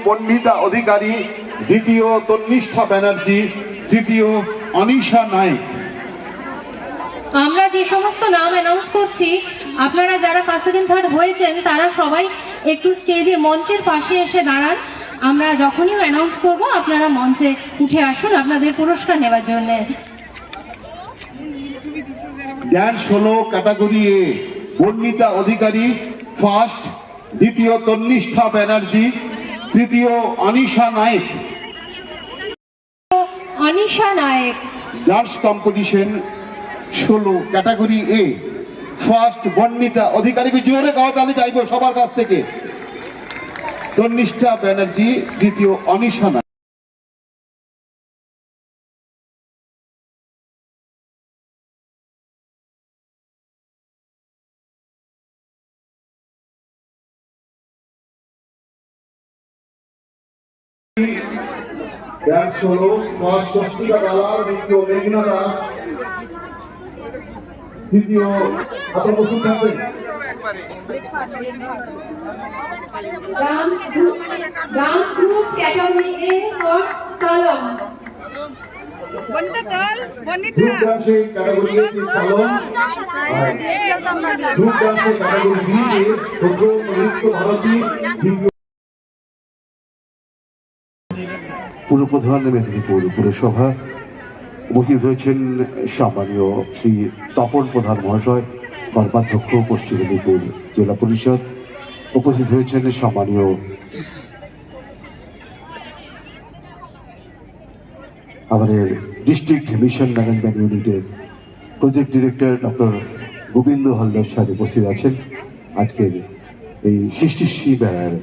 বন্দিতা অধিকারী, দ্বিতীয় তন্নিষ্ঠা ব্যানার্জি, তৃতীয় অনিশা নায়েক। আমরা যে সমস্ত নাম অ্যানাউন্স করছি, আপনারা যারা ফার্স্ট সেকেন্ড থার্ড হয়েছেন তারা সবাই একটু স্টেজের মঞ্চের পাশে এসে দাঁড়ান। আমরা যখনই অ্যানাউন্স করব আপনারা মঞ্চে উঠে আসুন আপনাদের পুরস্কার নেবার জন্য। জ্ঞান 16 ক্যাটাগরি এ বন্দিতা অধিকারী ফার্স্ট, দ্বিতীয় তন্নিষ্ঠা ব্যানার্জি, তৃতীয় Anisha Nayek. Anisha Nayek. Dance competition 16 category এ ফার্স্ট বন্দিতা অধিকারী, জোরে গাও তাহলে চাইবো সবার কাছ থেকে। তন্নিষ্ঠা ব্যানার্জি, তৃতীয় অনিশা নায়েক। জ্ঞান 16 ফার্স্ট স্বস্তিকা দালাল, দ্বিতীয় মেঘনা দাস, তৃতীয় আপনার প্রস্তুত থাকবেন। ডান্স গ্রুপ ক্যাটাগরি এ ফার্স্ট কলম। বনিতা চল, বনিতা গ্রুপ ডান্সে ক্যাটাগরি এ কলম, গ্রুপ ডান্সে ক্যাটাগরি বি এ সদ্য নৃত্য ভারতী, পুরপ্রধান মেদিনীপুর পুরসভা উপস্থিত হয়েছেন সম্মানীয় শ্রী তপন প্রধান মহাশয়, কর্মাধ্যক্ষ পশ্চিম মেদিনীপুর জেলা পরিষদ। উপস্থিত হয়েছেন সম্মানীয় আমাদের ডিস্ট্রিক্ট মিশন ম্যানেজমেন্ট ইউনিটের project director doctor Gobinda Haldar সাহেব উপস্থিত আছেন আজকের এই সৃষ্টিশ্রী বেড়ার